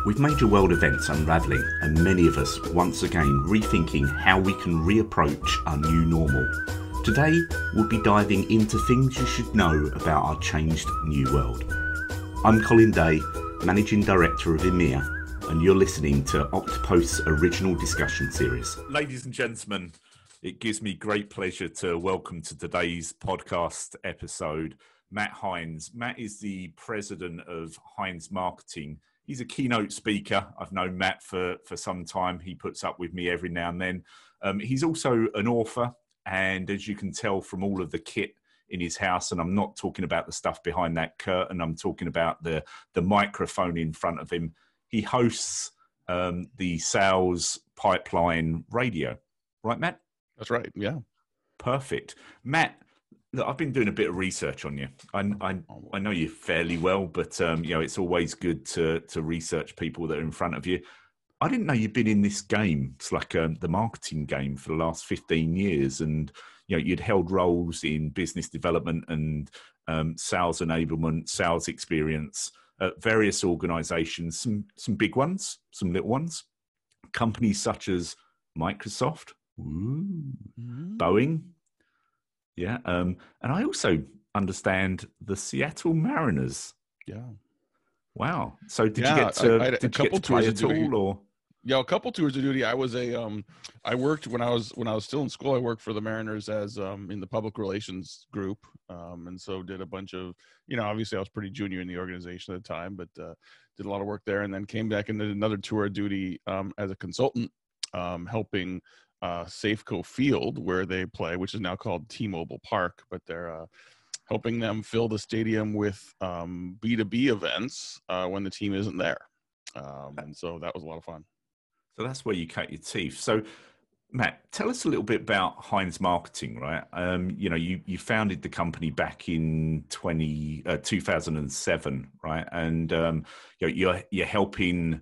With major world events unravelling and many of us once again rethinking how we can reapproach our new normal, today we'll be diving into things you should know about our changed new world. I'm Colin, Managing Director of EMEA, and you're listening to Oktopost's original discussion series. Ladies and gentlemen, it gives me great pleasure to welcome to today's podcast episode Matt Heinz. Matt is the president of Heinz Marketing. He's a keynote speaker. I've known Matt for some time. He puts up with me every now and then. He's also an author, and as you can tell from all of the kit in his house, and I'm not talking about the stuff behind that curtain, I'm talking about the microphone in front of him. He hosts the Sales Pipeline Radio. Right, Matt? That's right, yeah. Perfect. Matt, look, I've been doing a bit of research on you. I know you fairly well, but it's always good to research people that are in front of you. I didn't know you'd been in this game. It's like the marketing game for the last 15 years, and you'd held roles in business development and sales enablement, sales experience at various organizations, some big ones, some little ones, companies such as Microsoft, Boeing. Yeah. And I also understand the Seattle Mariners. Yeah. Wow. So did you get to play at all, or? Yeah, a couple tours of duty. I was I worked when I was still in school. I worked for the Mariners as in the public relations group, and so did a bunch of, obviously I was pretty junior in the organization at the time, but did a lot of work there, and then came back and did another tour of duty as a consultant, helping Safeco Field, where they play, which is now called T-Mobile Park, but they're helping them fill the stadium with B2B events when the team isn't there, and so that was a lot of fun. So that's where you cut your teeth. So, Matt, tell us a little bit about Heinz Marketing, right? You founded the company back in 2007, right? And you're helping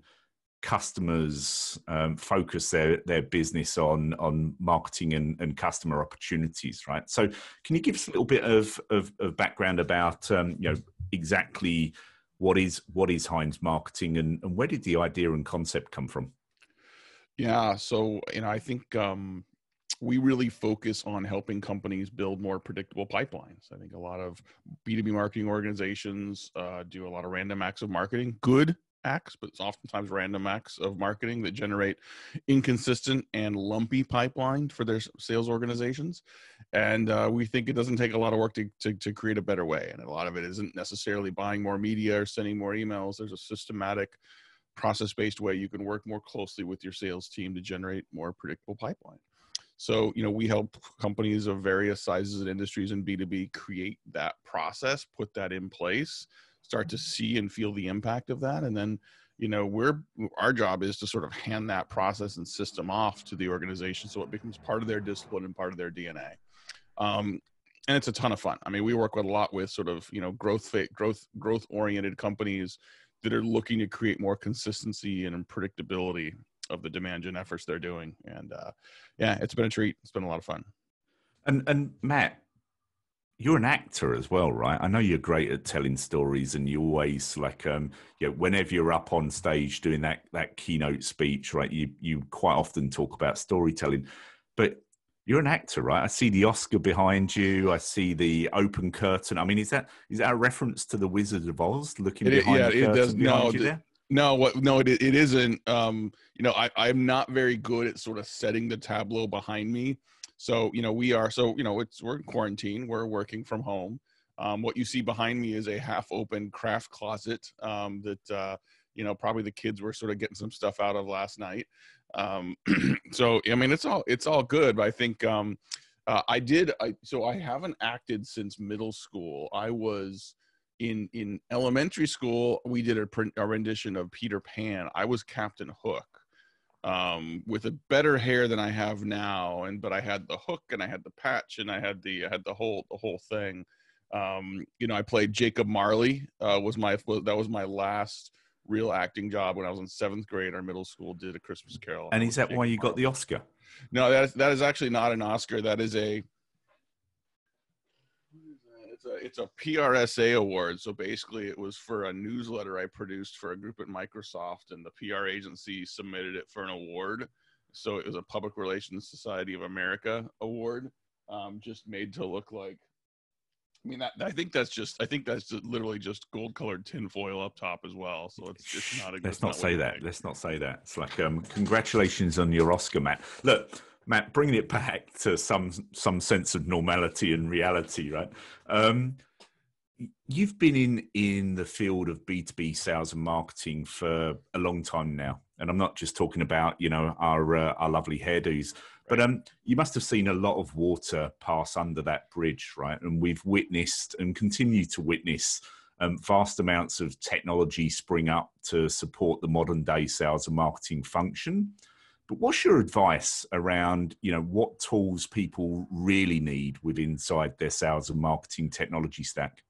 customers focus their business on marketing and customer opportunities, right? So, can you give us a little bit of background about exactly what is Heinz Marketing, and where did the idea and concept come from? Yeah, so I think we really focus on helping companies build more predictable pipelines. I think a lot of B2B marketing organizations do a lot of random acts of marketing, good acts, but it's oftentimes random acts of marketing that generate inconsistent and lumpy pipeline for their sales organizations. And we think it doesn't take a lot of work to create a better way. And a lot of it isn't necessarily buying more media or sending more emails. There's a systematic, process-based way you can work more closely with your sales team to generate more predictable pipeline. So, we help companies of various sizes and industries in B2B create that process, put that in place, start to see and feel the impact of that. And then, our job is to sort of hand that process and system off to the organization so it becomes part of their discipline and part of their DNA. And it's a ton of fun. I mean, we work a lot with sort of, growth-oriented companies that are looking to create more consistency and predictability of the demand gen efforts they're doing. And it's been a treat. It's been a lot of fun. And Matt, you're an actor as well, right? I know you're great at telling stories, and you always whenever you're up on stage doing that keynote speech, right, you quite often talk about storytelling, but you're an actor, right? I see the Oscar behind you. I see the open curtain. I mean, is that a reference to the Wizard of Oz looking behind the curtain behind you there? No, it isn't. I'm not very good at sort of setting the tableau behind me. So, we're in quarantine. We're working from home. What you see behind me is a half-open craft closet that, probably the kids were sort of getting some stuff out of last night. So, I mean, it's all good, but I think I haven't acted since middle school. I was in elementary school. We did a rendition of Peter Pan. I was Captain Hook. With a better hair than I have now, but I had the hook and I had the patch and I had the whole thing. I played Jacob Marley. That was my last real acting job when I was in 7th grade. Our middle school did A Christmas Carol. And is that why you got the Oscar? No, that is actually not an Oscar. That is It's a PRSA award. So basically it was for a newsletter I produced for a group at Microsoft, and the PR agency submitted it for an award. So it was a Public Relations Society of America award, just made to look like, I mean, I think that's literally just gold colored tinfoil up top as well. So it's not a good. Let's not say that. Let's not say that. It's like, congratulations on your Oscar, Matt. Look, Matt, bringing it back to some sense of normality and reality, right? You've been in the field of B2B sales and marketing for a long time now. And I'm not just talking about, our lovely hairdos, but you must have seen a lot of water pass under that bridge, right? And we've witnessed and continue to witness vast amounts of technology spring up to support the modern day sales and marketing function. But what's your advice around, what tools people really need inside their sales and marketing technology stack?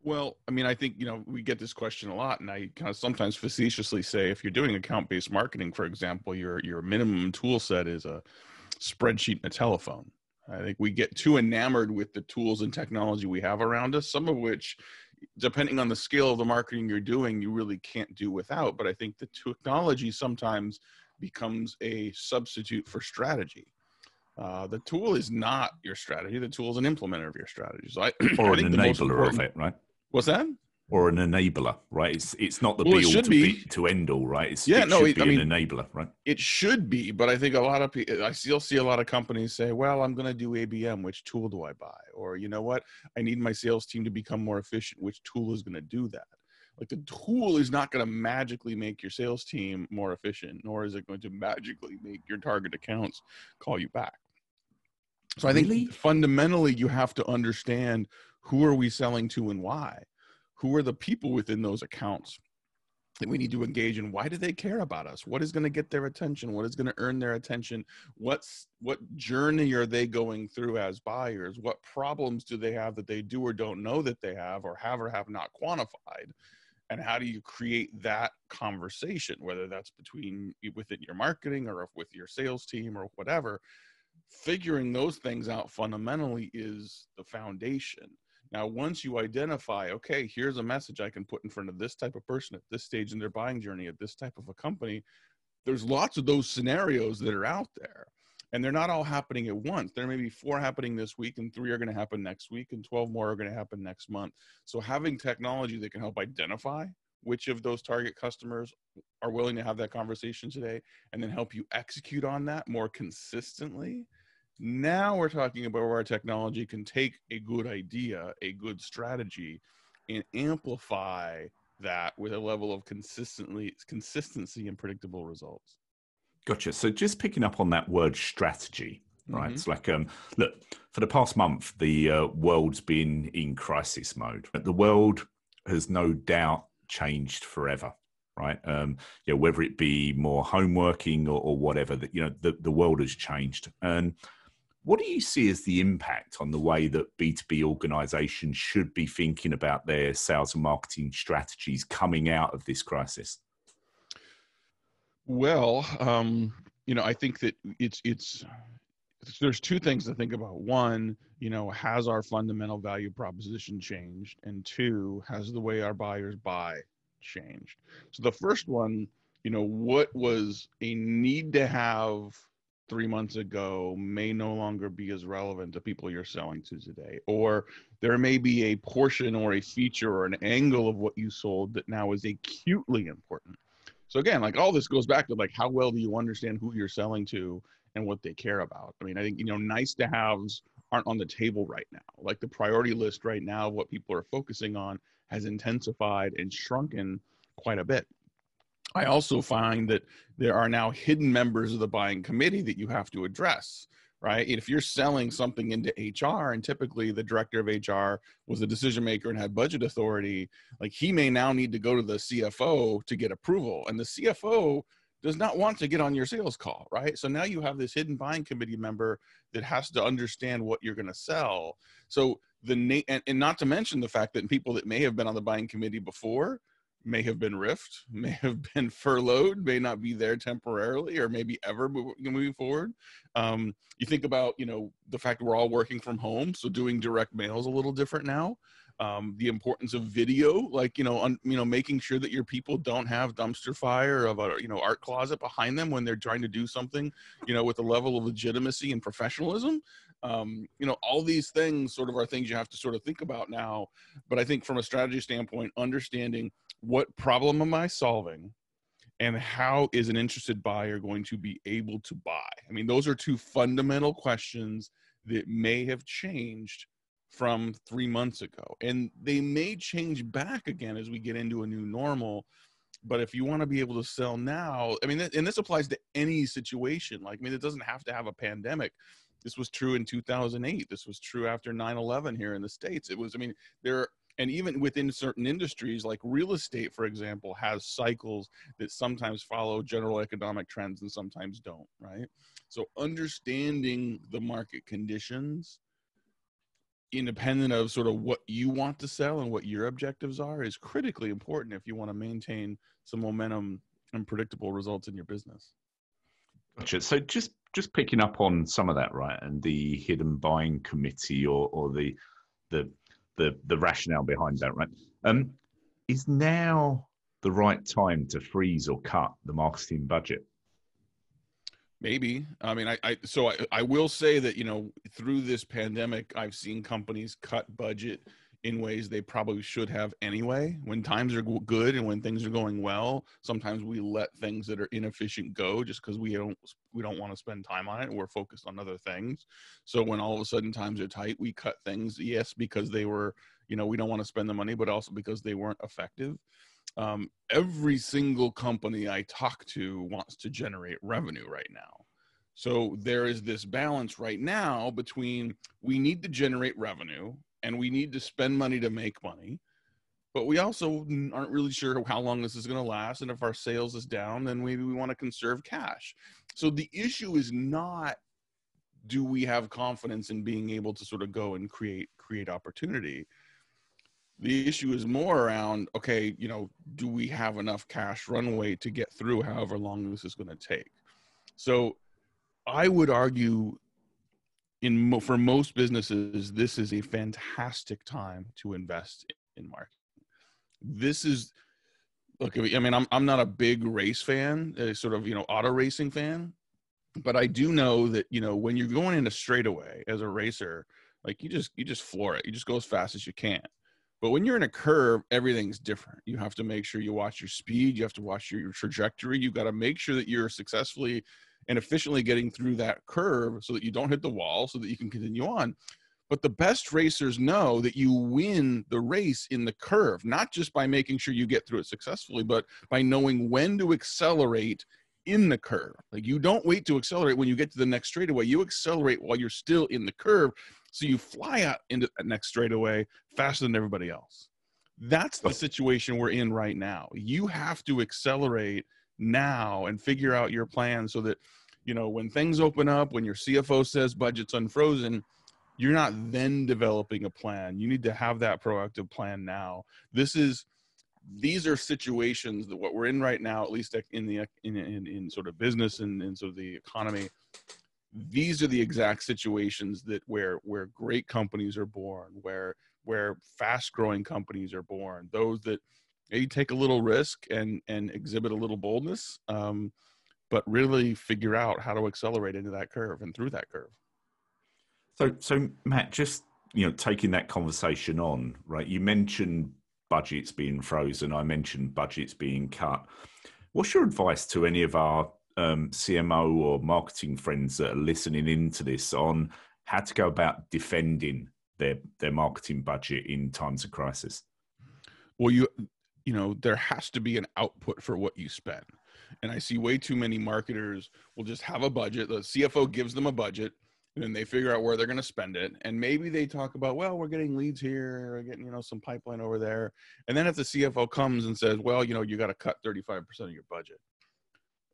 Well, I mean, I think, we get this question a lot, and I kind of sometimes facetiously say, if you're doing account-based marketing, for example, your minimum tool set is a spreadsheet and a telephone. I think we get too enamored with the tools and technology we have around us, some of which, depending on the scale of the marketing you're doing, you really can't do without. But I think the technology sometimes becomes a substitute for strategy. The tool is not your strategy. The tool is an implementer of your strategy. So or an enabler of it, right? What's that? Or an enabler, right? It's not the be all to end all, right? It should be an enabler, right? It should be, but I think a lot of people, I still see a lot of companies say, well, I'm going to do ABM. Which tool do I buy? Or, you know what? I need my sales team to become more efficient. Which tool is going to do that? Like, the tool is not going to magically make your sales team more efficient, nor is it going to magically make your target accounts call you back. So I think fundamentally you have to understand, who are we selling to and why? Who are the people within those accounts that we need to engage in? Why do they care about us? What is going to get their attention? What is going to earn their attention? What journey are they going through as buyers? What problems do they have that they do or don't know that they have or have not quantified? And how do you create that conversation, whether that's within your marketing or with your sales team or whatever? Figuring those things out fundamentally is the foundation. Now, once you identify, okay, here's a message I can put in front of this type of person at this stage in their buying journey at this type of a company, there's lots of those scenarios that are out there, and they're not all happening at once. There may be 4 happening this week, and 3 are going to happen next week, and 12 more are going to happen next month. So having technology that can help identify which of those target customers are willing to have that conversation today, and then help you execute on that more consistently. Now we're talking about where our technology can take a good idea, a good strategy, and amplify that with a level of consistency and predictable results. Gotcha. So just picking up on that word strategy, right? Mm-hmm. It's like, look, for the past month, the world's been in crisis mode. The world has no doubt changed forever, right? Whether it be more home working or whatever, that the world has changed. And what do you see as the impact on the way that B2B organizations should be thinking about their sales and marketing strategies coming out of this crisis? Well, I think that there's 2 things to think about. One, has our fundamental value proposition changed? And 2, has the way our buyers buy changed? So the first one, what was a need to have 3 months ago may no longer be as relevant to people you're selling to today. Or there may be a portion or a feature or an angle of what you sold that now is acutely important. So again, like, all this goes back to, like, how well do you understand who you're selling to and what they care about? I mean, I think, nice to haves aren't on the table right now. Like, the priority list right now, what people are focusing on, has intensified and shrunken quite a bit. I also find that there are now hidden members of the buying committee that you have to address, right? If you're selling something into HR, and typically the director of HR was a decision maker and had budget authority, like, he may now need to go to the CFO to get approval. And the CFO does not want to get on your sales call, right? So now you have this hidden buying committee member that has to understand what you're going to sell. So and not to mention the fact that people that may have been on the buying committee before may have been rift, may have been furloughed, may not be there temporarily, or maybe ever moving forward. You think about, the fact that we're all working from home, so doing direct mail is a little different now. The importance of video, like, making sure that your people don't have dumpster fire of a, art closet behind them when they're trying to do something, with a level of legitimacy and professionalism. All these things sort of are things you have to sort of think about now. But I think from a strategy standpoint, understanding what problem am I solving and how is an interested buyer going to be able to buy? I mean, those are two fundamental questions that may have changed from 3 months ago, and they may change back again as we get into a new normal. But if you want to be able to sell now, I mean, and this applies to any situation. Like, I mean, it doesn't have to have a pandemic. This was true in 2008. This was true after 9/11 here in the States. It was, I mean, and even within certain industries, like real estate, for example, has cycles that sometimes follow general economic trends and sometimes don't, right? So understanding the market conditions, independent of sort of what you want to sell and what your objectives are, is critically important if you want to maintain some momentum and predictable results in your business. Gotcha. So just picking up on some of that, right, and the hidden buying committee or the rationale behind that, right? Is now the right time to freeze or cut the marketing budget? Maybe. I mean, I will say that, through this pandemic, I've seen companies cut budget in ways they probably should have anyway. When times are good and when things are going well, sometimes we let things that are inefficient go just because we don't want to spend time on it. We're focused on other things. So when all of a sudden times are tight, we cut things, yes, because they were, we don't want to spend the money, but also because they weren't effective. Every single company I talk to wants to generate revenue right now. So there is this balance right now between we need to generate revenue and we need to spend money to make money, but we also aren't really sure how long this is going to last. And if our sales is down, then maybe we want to conserve cash. So the issue is not, do we have confidence in being able to sort of go and create opportunity? The issue is more around, okay, do we have enough cash runway to get through however long this is going to take? So I would argue for most businesses, this is a fantastic time to invest in marketing. This is, look, I mean, I'm not a big race fan, sort of, auto racing fan, but I do know that, when you're going in a straightaway as a racer, like you just floor it. You just go as fast as you can. But when you're in a curve, everything's different. You have to make sure you watch your speed. You have to watch your trajectory. You've got to make sure that you're successfully and efficiently getting through that curve so that you don't hit the wall, so that you can continue on. But the best racers know that you win the race in the curve, not just by making sure you get through it successfully, but by knowing when to accelerate in the curve. Like, you don't wait to accelerate when you get to the next straightaway. You accelerate while you're still in the curve, so you fly out into that next straightaway faster than everybody else. That's the situation we're in right now. You have to accelerate now and figure out your plan so that, when things open up, when your CFO says budget's unfrozen, you're not then developing a plan. You need to have that proactive plan now. These are situations that what we're in right now, at least in sort of business and in sort of the economy, these are the exact situations that where great companies are born, where fast-growing companies are born, those that maybe take a little risk and exhibit a little boldness, but really figure out how to accelerate into that curve and through that curve. So Matt, just taking that conversation on, right? You mentioned budgets being frozen. I mentioned budgets being cut. What's your advice to any of our CMO or marketing friends that are listening into this on how to go about defending their marketing budget in times of crisis? Well, there has to be an output for what you spend. And I see way too many marketers will just have a budget. The CFO gives them a budget, and then they figure out where they're going to spend it. And maybe they talk about, well, we're getting leads here, we're getting, some pipeline over there. And then if the CFO comes and says, well, you got to cut 35% of your budget,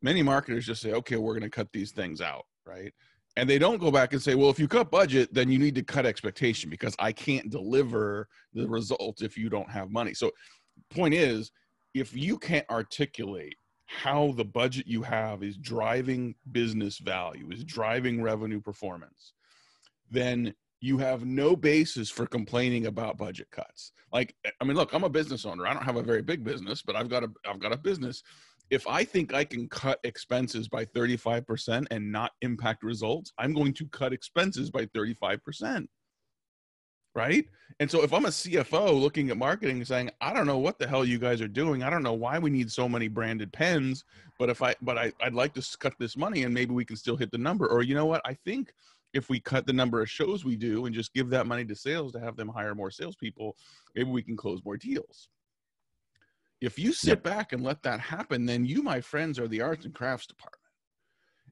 many marketers just say, okay, we're going to cut these things out, right? And they don't go back and say, well, if you cut budget, then you need to cut expectation because I can't deliver the result if you don't have money. So point is, if you can't articulate how the budget you have is driving business value, is driving revenue performance, then you have no basis for complaining about budget cuts. Like, I mean, look, I'm a business owner. I don't have a very big business, but I've got a business. If I think I can cut expenses by 35% and not impact results, I'm going to cut expenses by 35%. Right? And so if I'm a CFO looking at marketing and saying, I don't know what the hell you guys are doing. I don't know why we need so many branded pens, but I'd like to cut this money and maybe we can still hit the number. Or you know what? I think if we cut the number of shows we do and just give that money to sales to have them hire more salespeople, maybe we can close more deals. If you sit back and let that happen, then you, my friends, are the arts and crafts department.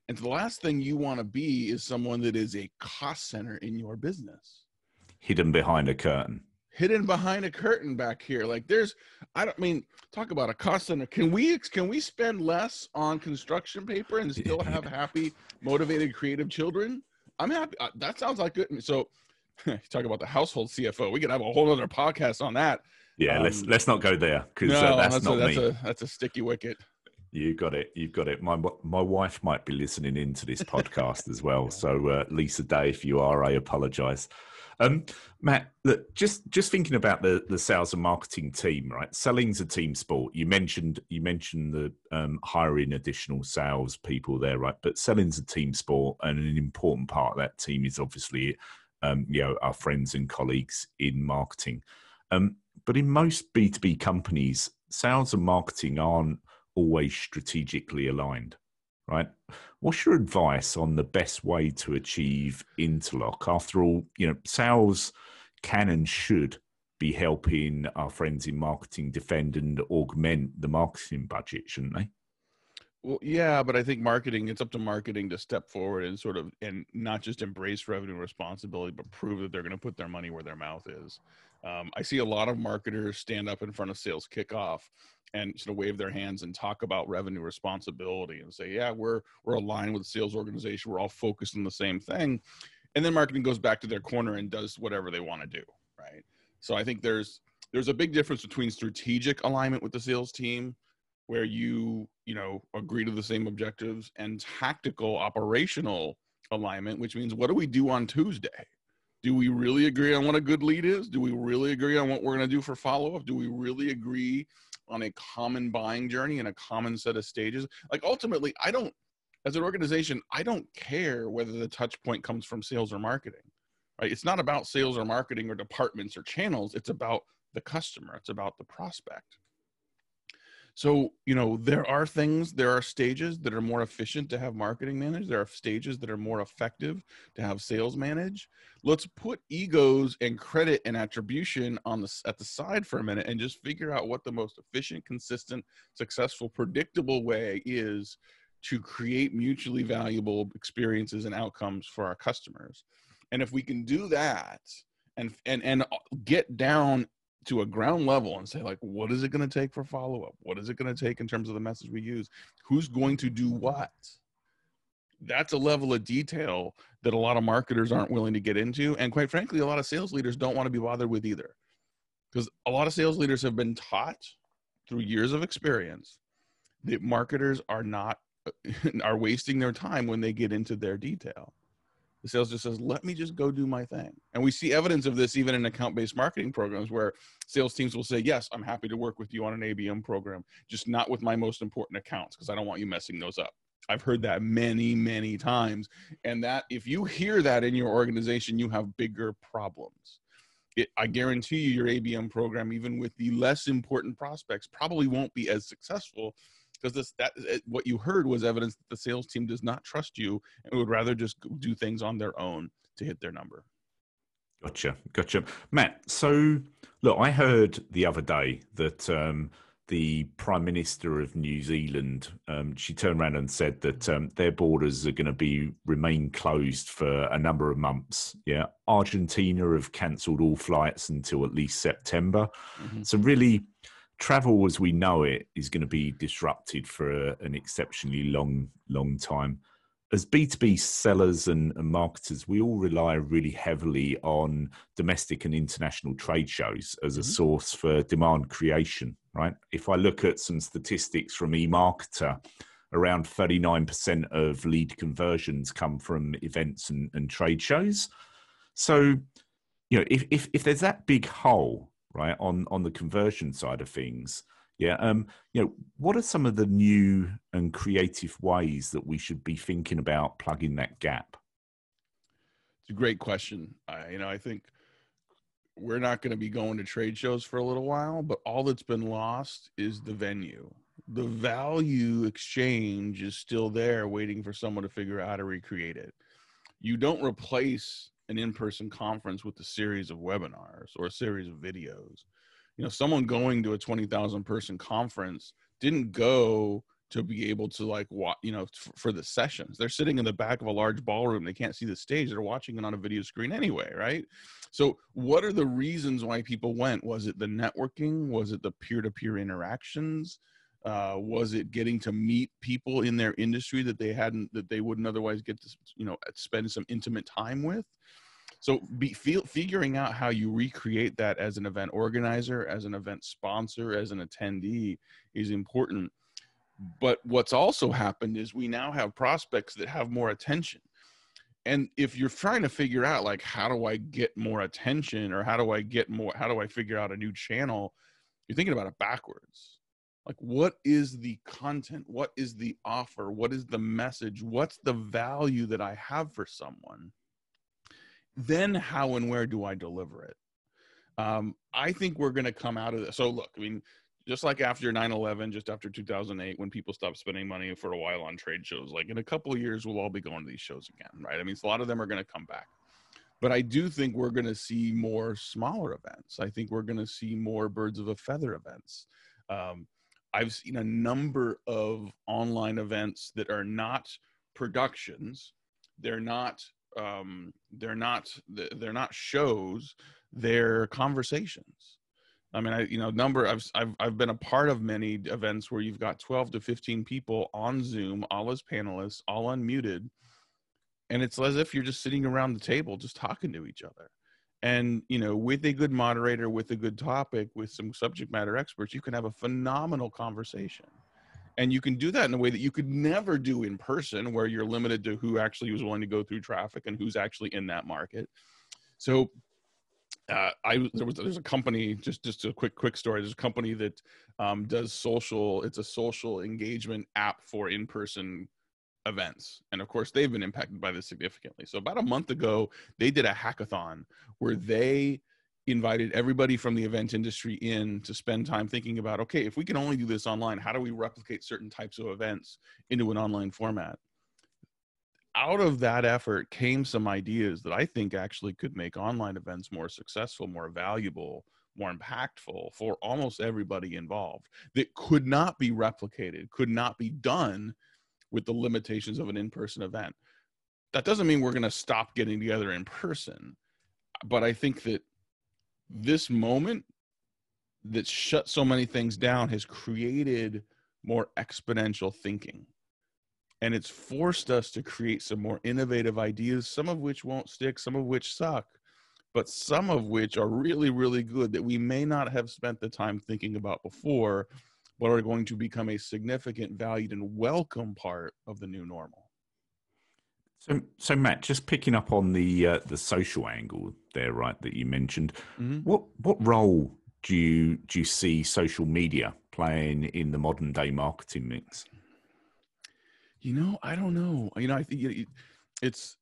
And the last thing you want to be is someone that is a cost center in your business. Hidden behind a curtain. Hidden behind a curtain back here. Like talk about a cost center. Can we spend less on construction paper and still have happy, motivated, creative children? I'm happy. That sounds like good. So talk about the household CFO. We could have a whole other podcast on that. Yeah, let's not go there, because that's a sticky wicket. You got it. You've got it. My wife might be listening into this podcast as well. So Lisa Day, if you are, I apologize. Matt, look, just thinking about the sales and marketing team, right? Selling's a team sport. You mentioned the hiring additional sales people there, right? But selling's a team sport, and an important part of that team is obviously, our friends and colleagues in marketing. But in most B2B companies, sales and marketing aren't always strategically aligned, right? What's your advice on the best way to achieve interlock? After all, sales can and should be helping our friends in marketing defend and augment the marketing budget, shouldn't they? Well, yeah, but I think it's up to marketing to step forward and and not just embrace revenue responsibility, but prove that they're going to put their money where their mouth is. I see a lot of marketers stand up in front of sales kickoff and sort of wave their hands and talk about revenue responsibility and say, yeah, we're aligned with the sales organization. We're all focused on the same thing. And then marketing goes back to their corner and does whatever they want to do, right? So I think there's a big difference between strategic alignment with the sales team, where you agree to the same objectives, and tactical operational alignment, which means, what do we do on Tuesday? Do we really agree on what a good lead is? Do we really agree on what we're going to do for follow-up? Do we really agree on a common buying journey and a common set of stages? Like, ultimately, as an organization, I don't care whether the touch point comes from sales or marketing, right? It's not about sales or marketing or departments or channels. It's about the customer. It's about the prospect. So, there are stages that are more efficient to have marketing manage. There are stages that are more effective to have sales manage. Let's put egos and credit and attribution at the side for a minute and just figure out what the most efficient, consistent, successful, predictable way is to create mutually valuable experiences and outcomes for our customers. And if we can do that and get down to a ground level and say, like, what is it going to take for follow-up? What is it going to take in terms of the message we use? Who's going to do what? That's a level of detail that a lot of marketers aren't willing to get into. And quite frankly, a lot of sales leaders don't want to be bothered with either. Because a lot of sales leaders have been taught through years of experience that marketers are wasting their time when they get into their detail. The sales just says, let me just go do my thing. And we see evidence of this even in account-based marketing programs, where sales teams will say, yes, I'm happy to work with you on an ABM program, just not with my most important accounts, because I don't want you messing those up. I've heard that many, many times. And that, if you hear that in your organization, you have bigger problems. I guarantee you, your ABM program, even with the less important prospects, probably won't be as successful, because what you heard was evidence that the sales team does not trust you and would rather just do things on their own to hit their number. Gotcha. Matt, so look, I heard the other day that the Prime Minister of New Zealand, she turned around and said that their borders are going to remain closed for a number of months. Yeah, Argentina have cancelled all flights until at least September. Mm-hmm. So really, travel as we know it is going to be disrupted for an exceptionally long time. as B2B sellers and marketers, we all rely really heavily on domestic and international trade shows as a source for demand creation, right? If I look at some statistics from eMarketer, around 39% of lead conversions come from events and trade shows. So, if there's that big hole, right, on the conversion side of things, what are some of the new and creative ways that we should be thinking about plugging that gap? It's a great question. I think we're not going to be going to trade shows for a little while, but all that's been lost is the venue. The value exchange is still there waiting for someone to figure out how to recreate it. You don't replace an in-person conference with a series of webinars or a series of videos. Someone going to a 20,000 person conference didn't go to be able to for the sessions. They're sitting in the back of a large ballroom. They can't see the stage. They're watching it on a video screen anyway, right? So what are the reasons why people went? Was it the networking? Was it the peer-to-peer interactions? Was it getting to meet people in their industry that they wouldn't otherwise get to, spend some intimate time with? So figuring out how you recreate that as an event organizer, as an event sponsor, as an attendee is important. But what's also happened is we now have prospects that have more attention. And if you're trying to figure out, like, how do I get more attention, or how do I figure out a new channel, you're thinking about it backwards. Like, what is the content? What is the offer? What is the message? What's the value that I have for someone? Then how and where do I deliver it? I think we're going to come out of this. So look, just like after 9/11, just after 2008, when people stopped spending money for a while on trade shows, like in a couple of years, we'll all be going to these shows again, right? A lot of them are going to come back. But I do think we're going to see more smaller events. I think we're going to see more birds of a feather events. I've seen a number of online events that are not productions. They're not shows. They're conversations. I've been a part of many events where you've got 12 to 15 people on Zoom, all as panelists, all unmuted. And it's as if you're just sitting around the table, just talking to each other. And, with a good moderator, with a good topic, with some subject matter experts, you can have a phenomenal conversation. And you can do that in a way that you could never do in person, where you're limited to who actually was willing to go through traffic and who's actually in that market. So there's a company, just a quick story. There's a company that does social. It's a social engagement app for in-person events. And of course, they've been impacted by this significantly. So about a month ago, they did a hackathon where they invited everybody from the event industry in to spend time thinking about, okay, if we can only do this online, how do we replicate certain types of events into an online format? Out of that effort came some ideas that I think actually could make online events more successful, more valuable, more impactful for almost everybody involved, that could not be replicated, could not be done with the limitations of an in-person event. That doesn't mean we're going to stop getting together in person, but I think that this moment that shut so many things down has created more exponential thinking. And it's forced us to create some more innovative ideas, some of which won't stick, some of which suck, but some of which are really, really good that we may not have spent the time thinking about before, but are going to become a significant, valued, and welcome part of the new normal. So Matt, just picking up on the social angle there, right, that you mentioned, what role do you see social media playing in the modern day marketing mix? I don't know. I think it's,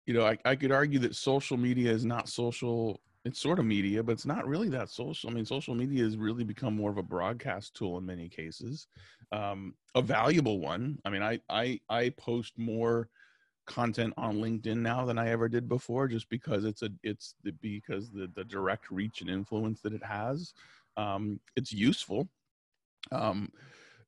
I could argue that social media is not social. It's sort of media, but it's not really that social. Social media has really become more of a broadcast tool in many cases, a valuable one. I post more content on LinkedIn now than I ever did before, just because because the direct reach and influence that it has. It's useful.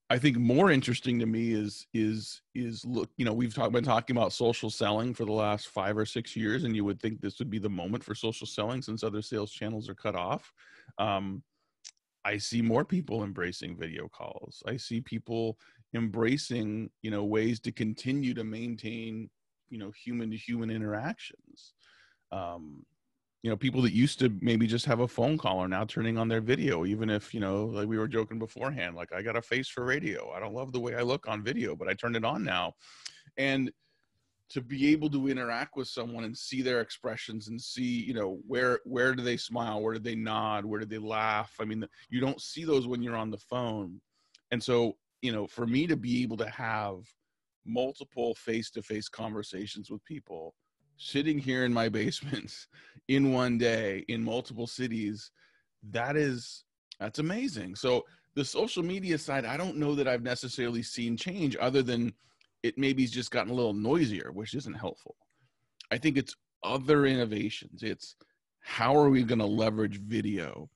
I think more interesting to me is look, we've been talking about social selling for the last 5 or 6 years, and you would think this would be the moment for social selling since other sales channels are cut off. I see more people embracing video calls. I see people embracing, ways to continue to maintain, human to human interactions. People that used to maybe just have a phone call are now turning on their video, even if, like we were joking beforehand, like I got a face for radio. I don't love the way I look on video, but I turned it on now. And to be able to interact with someone and see their expressions and see, where do they smile? Where did they nod? Where did they laugh? I mean, you don't see those when you're on the phone. And so, for me to be able to have multiple face-to-face conversations with people sitting here in my basement in one day in multiple cities, that's amazing. So the social media side, I don't know that I've necessarily seen change, other than it maybe's just gotten a little noisier, which isn't helpful. I think it's other innovations. It's how are we going to leverage video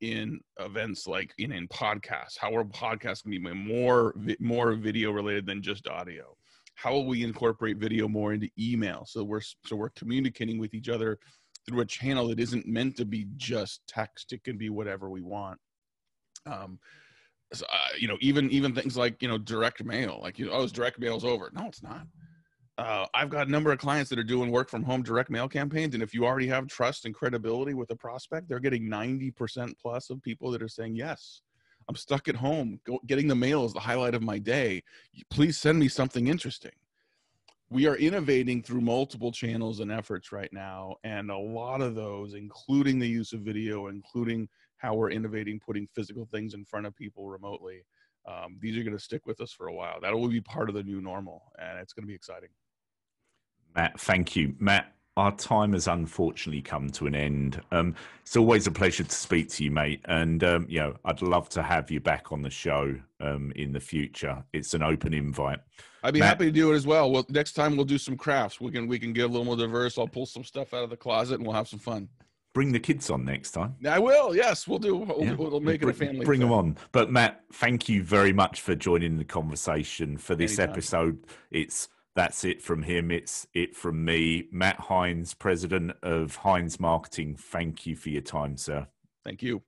in events like in podcasts? How are podcasts going to be more video related than just audio? How will we incorporate video more into email? So we're communicating with each other through a channel that isn't meant to be just text. It can be whatever we want. Even things like, direct mail, like, direct mail's over. No, it's not. I've got a number of clients that are doing work from home direct mail campaigns. And if you already have trust and credibility with a prospect, they're getting 90% plus of people that are saying, yes, I'm stuck at home. Getting the mail is the highlight of my day. Please send me something interesting. We are innovating through multiple channels and efforts right now. And a lot of those, including the use of video, including how we're innovating, putting physical things in front of people remotely. These are going to stick with us for a while. That will be part of the new normal, and it's going to be exciting. Matt, thank you. Matt, our time has unfortunately come to an end. It's always a pleasure to speak to you, mate. And, I'd love to have you back on the show in the future. It's an open invite. I'd be happy to do it as well. Well, next time we'll do some crafts. We can get a little more diverse. I'll pull some stuff out of the closet and we'll have some fun. Bring the kids on next time. I will. Yes, we'll do. We'll make it a family. Bring them on. But Matt, thank you very much for joining the conversation for this episode. That's it from him. It's it from me. Matt Heinz, president of Heinz Marketing. Thank you for your time, sir. Thank you.